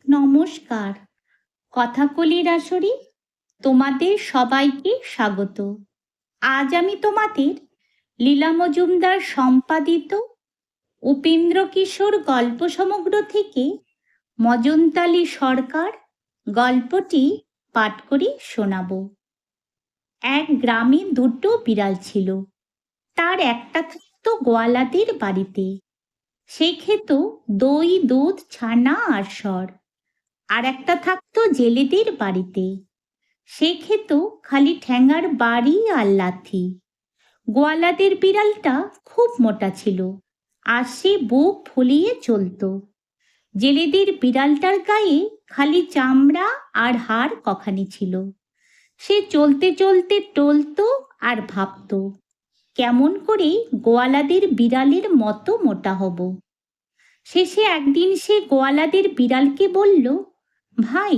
নমস্কার। কথাকলির আসরে তোমাদের সবাইকে স্বাগত। আজ আমি তোমাদের লীলা মজুমদার সম্পাদিত উপেন্দ্র কিশোর গল্প সমগ্র থেকে মজনতালি সরকার গল্পটি পাঠ করে শোনাব। এক গ্রামে দুটো বিড়াল ছিল। তার একটা থাকতো গোয়ালাদের বাড়িতে। সে খেত দই, দুধ, ছানা আর সর। আর একটা থাকতো জেলেদের বাড়িতে। সে খেত খালি ঠ্যাঙার বাড়ি আর লাথি। গোয়ালাদের বিড়ালটা খুব মোটা ছিল, আর সে বুক ফুলিয়ে চলতো। জেলেদের বিড়ালটার গায়ে খালি চামড়া আর হাড় কখানি ছিল। সে চলতে চলতে টলতো আর ভাবতো, কেমন করে গোয়ালাদের বিড়ালের মতো মোটা হব। শেষে একদিন সে গোয়ালাদের বিড়ালকে বলল, ভাই,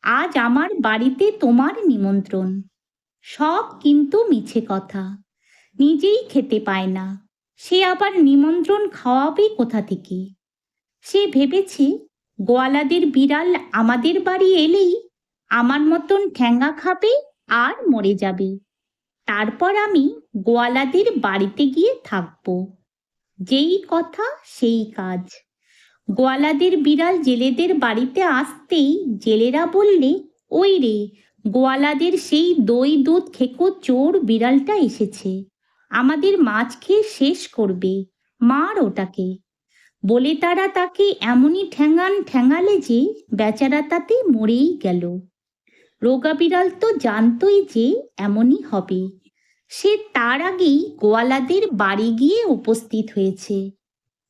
আজ আমার বাড়িতে তোমার নিমন্ত্রণ। সব কিন্তু মিছে কথা, নিজেই খেতে পায় না, সে আবার নিমন্ত্রণ খাওয়াবে কোথা থেকে। সে ভেবেছে, গোয়ালাদের বিড়াল আমাদের বাড়ি এলেই আমার মতন ঠ্যাঙ্গা খাবে আর মরে যাবে। তারপর আমি গোয়ালাদের বাড়িতে গিয়ে থাকব। যেই কথা সেই কাজ। গোয়ালাদের বিড়াল জেলেদের বাড়িতে আসতেই জেলেরা বললে, ওই রে, গোয়ালাদের সেই দই দুধ খেকো চোর বিড়ালটা এসেছে, আমাদের মাছ খেয়ে শেষ করবে, মার ওটাকে। বলে তারা তাকে এমনই ঠ্যাঙালে যে বেচারা তাতে মরেই গেল। রোগা বিড়াল তো জানতই যে এমনই হবে। সে তার আগেই গোয়ালাদের বাড়ি গিয়ে উপস্থিত হয়েছে।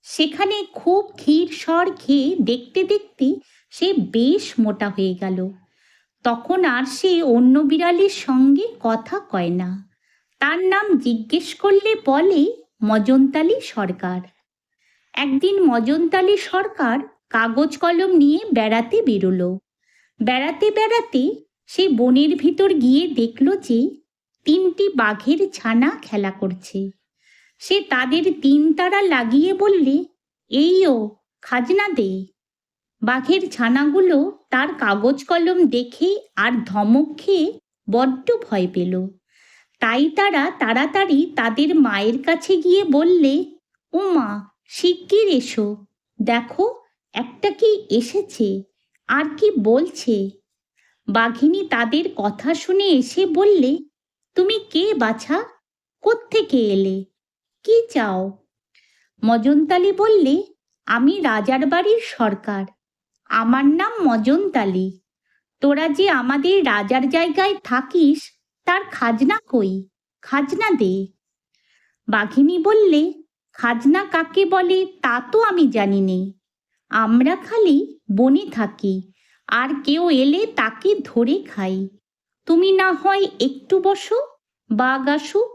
সেখানে খুব ক্ষীর সর খেয়ে দেখতে দেখতে সে বেশ মোটা হয়ে গেল। তখন আর সে অন্য বিড়ালের সঙ্গে কথা কয় না। তার নাম জিজ্ঞেস করলে বলে মজনতালি সরকার। একদিন মজনতালি সরকার কাগজ কলম নিয়ে বেড়াতে বেরোলো। বেড়াতে বেড়াতে সে বনের ভিতর গিয়ে দেখল যে 3টি বাঘের ছানা খেলা করছে। সে তাদের 3 তারা লাগিয়ে বললে, এই ও, খাজনা দে। বাঘের ছানাগুলো তার কাগজ কলম দেখে আর ধমক খেয়ে বড্ড ভয় পেল। তাই তারা তাড়াতাড়ি তাদের মায়ের কাছে গিয়ে বললে, ও মা, শিগগির এসো, দেখো একটা কি এসেছে, আর কি বলছে। বাঘিনী তাদের কথা শুনে এসে বললে, তুমি কে বাছা, কোত্থেকে এলে, কি চাও? মজনতালি বললে, আমি রাজার বাড়ির সরকার, আমার নাম মজনতালি। তোরা যে আমাদের রাজার জায়গায় থাকিস, তার খাজনা কই, খাজনা দে। বাঘিনী বললে, খাজনা কাকে বলে তা তো আমি জানি নে। আমরা খালি বনে থাকি, আর কেউ এলে তাকে ধরে খাই। তুমি না হয় একটু বসো, বাঘ আসুক।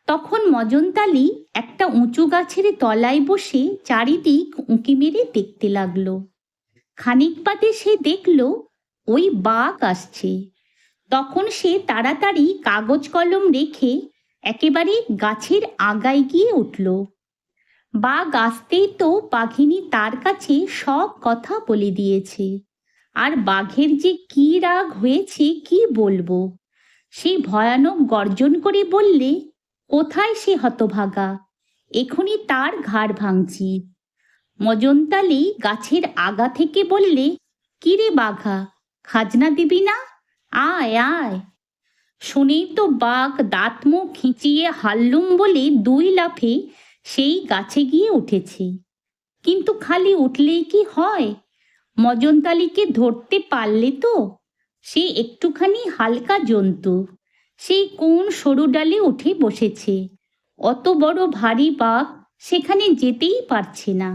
তখন মজনতালি একটা উঁচু গাছের তলায় বসে চারিদিক উঁকি মেরে দেখতে লাগলো। খানিক বাদে সে দেখল ওই বাঘ আসছে। তখন সে তাড়াতাড়ি কাগজ কলম রেখে একেবারে গাছের আগায় গিয়ে উঠল। বাঘ আসতেই তো বাঘিনী তার কাছে সব কথা বলে দিয়েছে। আর বাঘের যে কি রাগ হয়েছে কি বলবো। সে ভয়ানক গর্জন করে বললে, কোথায় সে হতভাগা, এখনই তার ঘাড় ভাঙছি। মজনতালি গাছের আগা থেকে বললে, কিরে বাঘা, খাজনা দিবি না, আয় আয়। শুনেই তো বাঘ দাঁত মুখ খিঁচিয়ে হাল্লুম বলে 2 লাফে সেই গাছে গিয়ে উঠেছে। কিন্তু খালি উঠলেই কি হয়, মজনতালিকে ধরতে পারলে তো? সে একটুখানি হালকা জন্তু, সেই কোন সরু ডালে উঠে বসেছে। অত বড় ভারী বাঘ সেখানে যেতেই পারছে না।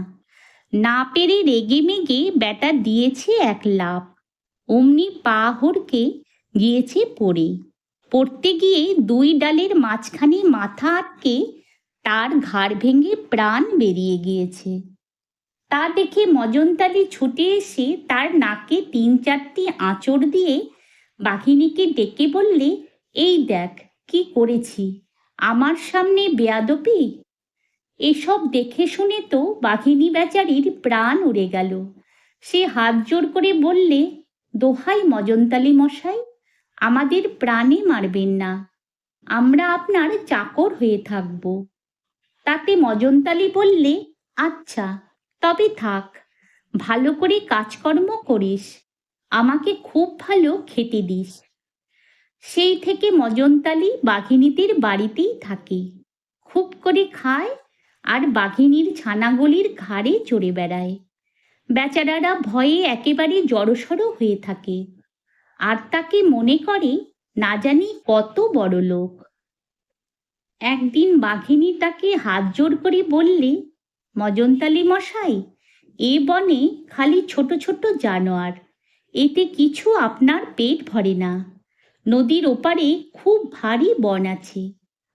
না পেরে রেগে মেগে ব্যাটা দিয়েছে এক লাফ, অমনি পা হড়কে গিয়েছে পড়তে গিয়ে 2 ডালের মাঝখানে মাথা আটকে তার ঘাড় ভেঙে প্রাণ বেরিয়ে গিয়েছে। তা দেখে মজনতালি ছুটে এসে তার নাকে 3-4টি আঁচড় দিয়ে বাঘিনীকে ডেকে বললে, এই দেখ কি করেছি, আমার সামনে বেয়াদবি। এসব দেখে শুনে তো বাঘিনী বেচারির প্রাণ উড়ে গেল। সে হাত জোর করে বললে, দোহাই মজনতালি মশাই, আমাদের প্রাণে মারবেন না, আমরা আপনার চাকর হয়ে থাকব। তাতে মজনতালি বললে, আচ্ছা তবে থাক, ভালো করে কাজকর্ম করিস, আমাকে খুব ভালো খেতে দিস। সেই থেকে মজনতালি বাঘিনীদের বাড়িতেই থাকে, খুব করে খায় আর বাঘিনীর ছানাগুলির ঘাড়ে চড়ে বেড়ায়। বেচারারা ভয়ে একেবারে জড়সড় হয়ে থাকে, আর তাকে মনে করে না জানি কত বড় লোক। একদিন বাঘিনী তাকে হাত জোর করে বললে, মজনতালি মশাই, এ বনে খালি ছোট ছোট জানোয়ার, এতে কিছু আপনার পেট ভরে না। নদীর ওপারে খুব ভারী বন আছে,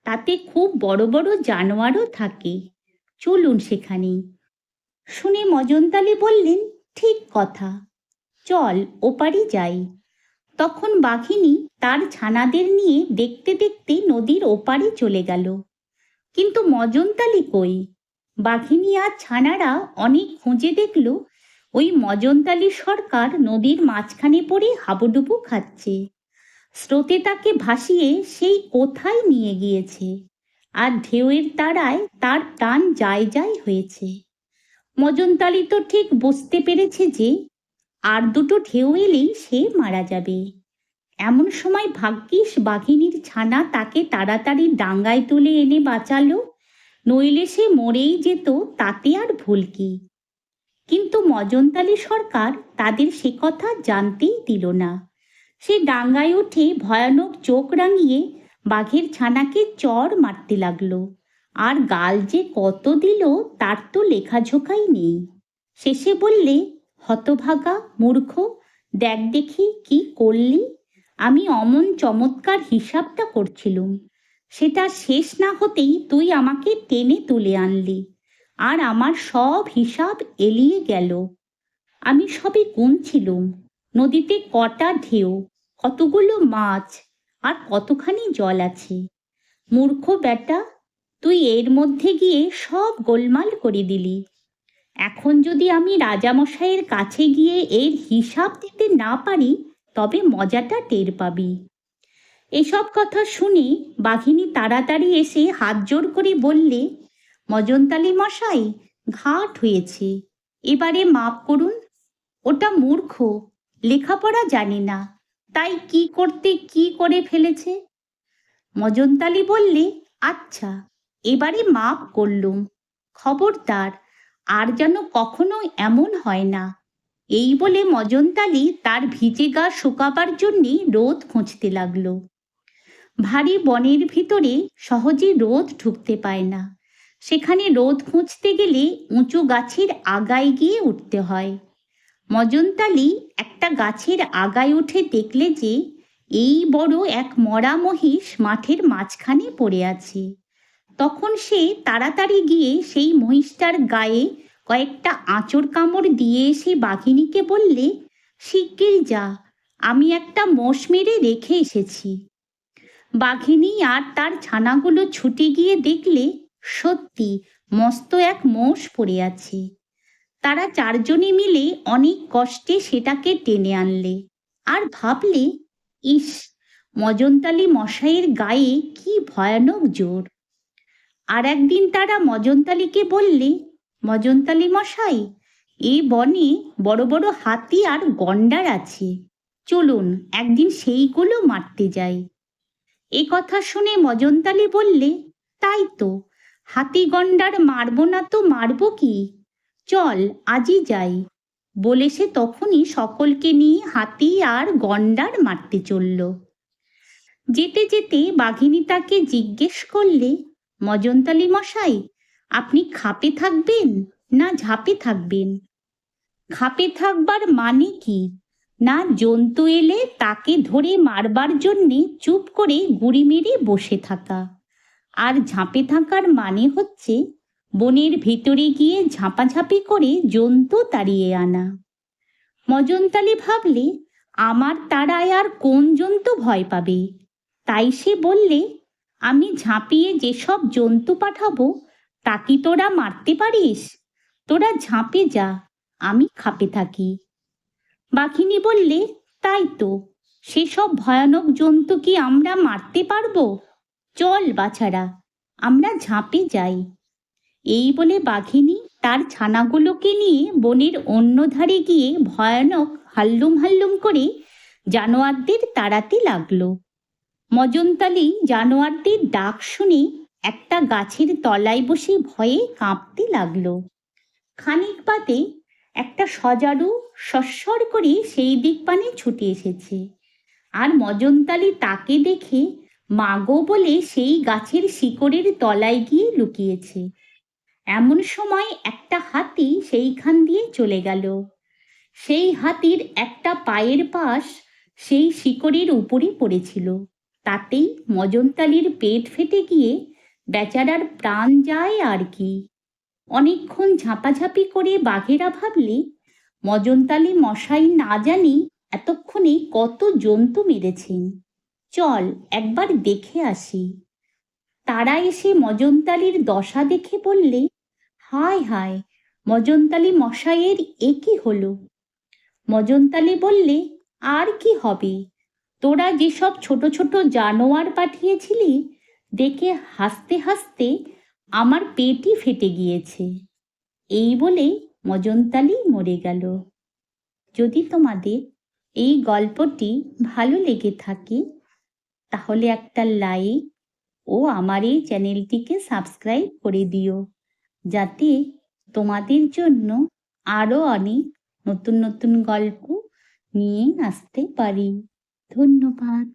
তাতে খুব বড় বড় জানোয়ারও থাকে, চলুন সেখানে। শুনে মজনতালি বললেন, ঠিক কথা, চল ওপারে যাই। তখন বাঘিনী তার ছানাদের নিয়ে দেখতে দেখতে নদীর ওপারে চলে গেল। কিন্তু মজনতালি কই? বাঘিনী আর ছানারা অনেক খুঁজে দেখল ওই মজনতালি সরকার নদীর মাঝখানে পড়ে হাবুডুবু খাচ্ছে। স্রোতে তাকে ভাসিয়ে সেই কোথায় নিয়ে গিয়েছে, আর ঢেউয়ের তাড়ায় তার প্রাণ যায় যায় হয়েছে। মজনতালি তো ঠিক বুঝতে পেরেছে যে আর দুটো ঢেউ এলেই সে মারা যাবে। এমন সময় ভাগ্যিস বাঘিনীর ছানা তাকে তাড়াতাড়ি ডাঙ্গায় তুলে এনে বাঁচালো, নইলে সে মরেই যেত, তাতে আর ভুল কি। কিন্তু মজনতালি সরকার তাদের সে কথা জানতেই দিল না। সে ডাঙ্গায় উঠে ভয়ানক চোখ রাঙিয়ে বাঘের ছানাকে চড় মারতে লাগলো, আর গাল যে কত দিল তার তো লেখাঝোকাই নেই। শেষে বললে, হতভাগা মূর্খ, দেখ দেখি কি করলি। আমি অমন চমৎকার হিসাবটা করছিলুম, সেটা শেষ না হতেই তুই আমাকে টেনে তুলে আনলি, আর আমার সব হিসাব এলিয়ে গেল। আমি সবে গুনছিলুম নদীতে কটা ঢেউ, কতগুলো মাছ, আর কতখানি জল আছে। মূর্খ বেটা, তুই এর মধ্যে গিয়ে সব গোলমাল করে দিলি। এখন যদি আমি রাজামশাইয়ের কাছে গিয়ে এর হিসাব দিতে না পারি, তবে মজাটা টের পাবি। এসব কথা শুনে বাঘিনী তাড়াতাড়ি এসে হাত জোর করে বললে, মজনতালি মশাই, ঘাট হয়েছে, এবারে মাপ করুন। ওটা মূর্খ, লেখাপড়া জানে না, তাই কি করতে কি করে ফেলেছে। মজনতালি বললে, আচ্ছা এবারে মাপ করলুম, খবরদার আর যেন কখনো এমন হয় না। এই বলে মজনতালি তার ভিজে গা শুকাবার জন্যে রোদ খুঁজতে লাগলো। ভারী বনের ভিতরে সহজে রোদ ঢুকতে পায় না, সেখানে রোদ খুঁজতে গেলে উঁচু গাছের আগায় গিয়ে উঠতে হয়। মজনতালি একটা গাছের আগায় উঠে দেখলে যে এই বড় এক মরা মহিষ মাঠের মাঝখানে পড়ে আছে। তখন সে তাড়াতাড়ি গিয়ে সেই মহিষটার গায়ে কয়েকটা আঁচড় কামড় দিয়ে এসে বাঘিনীকে বললে, শিগগির যা, আমি একটা মোষ মেরে রেখে এসেছি। বাঘিনী আর তার ছানাগুলো ছুটে গিয়ে দেখলে সত্যি মস্ত এক মোষ পড়ে আছে। তারা চারজনে মিলে অনেক কষ্টে সেটাকে টেনে আনলে, আর ভাবলে, ইস, মজনতালি মশাইয়ের গায়ে কি ভয়ানক জোর। আর একদিন তারা মজনতালিকে বললে, মজনতালি মশাই, এই বনে বড় বড় হাতি আর গন্ডার আছে, চলুন একদিন সেইগুলো মারতে যাই। এ কথা শুনে মজনতালি বললে, তাই তো, হাতি গন্ডার মারব না তো মারব কি, চল আজই যাই। বলে সে তখনই সকলকে নিয়ে হাতি আর গন্ডার মারতে চলল। যেতে যেতে বাঘিনী তাকে জিজ্ঞেস করলে, মজনতালি মশাই, আপনি খাপে থাকবেন না ঝাঁপে থাকবেন? খাপে থাকবার মানে কি না, জন্তু এলে তাকে ধরে মারবার জন্যে চুপ করে গুড়ি মেরে বসে থাকা। আর ঝাঁপে থাকার মানে হচ্ছে বনের ভেতরে গিয়ে ঝাঁপাঝাঁপি করে জন্তু তাড়িয়ে আনা। মজনতালি ভাবলে, আমার তাড়ায় আর কোন জন্তু ভয় পাবে। তাই সে বললে, আমি ঝাঁপিয়ে যেসব জন্তু পাঠাবো তা কি তোরা মারতে পারিস? তোরা ঝাঁপে যা, আমি খাপে থাকি। বাঘিনী বললে, তাই তো, সেসব ভয়ানক জন্তু কি আমরা মারতে পারবো? চল বাছারা, আমরা ঝাঁপে যাই। এই বলে বাঘিনী তার ছানাগুলোকে নিয়ে বনের অন্য ধারে গিয়ে ভয়ানক হাল্লুম হাল্লুম করে জানোয়ারদের তাড়াতে লাগলো। মজনতালি জানোয়ারদের ডাক শুনে একটা গাছের তলায় বসে ভয়ে কাঁপতে লাগলো। খানিক বাদে একটা সজারু সস্বর করে সেই দিক পানে ছুটে এসেছে, আর মজনতালি তাকে দেখে মাগো বলে সেই গাছের শিকড়ের তলায় গিয়ে লুকিয়েছে। এমন সময় একটা হাতি সেইখান দিয়ে চলে গেল। সেই হাতির একটা পায়ের পাশ সেই শিকড়ের উপরে পড়েছিল। তাতেই মজনতালির পেট ফেটে গিয়ে বেচারার প্রাণ যায় আর কি। অনেকক্ষণ ঝাঁপাঝাঁপি করে বাঘেরা ভাবলে, মজনতালি মশাই না জানি এতক্ষণে কত জন্তু মেরেছেন, চল একবার দেখে আসি। তারা এসে মজনতালির দশা দেখে বললে, হায় হায়, মজনতালি মশাইয়ের এ কি হলো? মজনতালি বললে, আর কি হবে, তোরা যেসব ছোট ছোট জানোয়ার পাঠিয়েছিলি দেখে হাসতে হাসতে আমার পেটই ফেটে গিয়েছে। এই বলে মজনতালি মরে গেল। যদি তোমাদের এই গল্পটি ভালো লেগে থাকে তাহলে একটা লাইক ও আমার এই চ্যানেলটিকে সাবস্ক্রাইব করে দিও, যাতে তোমাদের জন্য আরও অনেক নতুন নতুন গল্প নিয়ে আসতে পারি। ধন্যবাদ।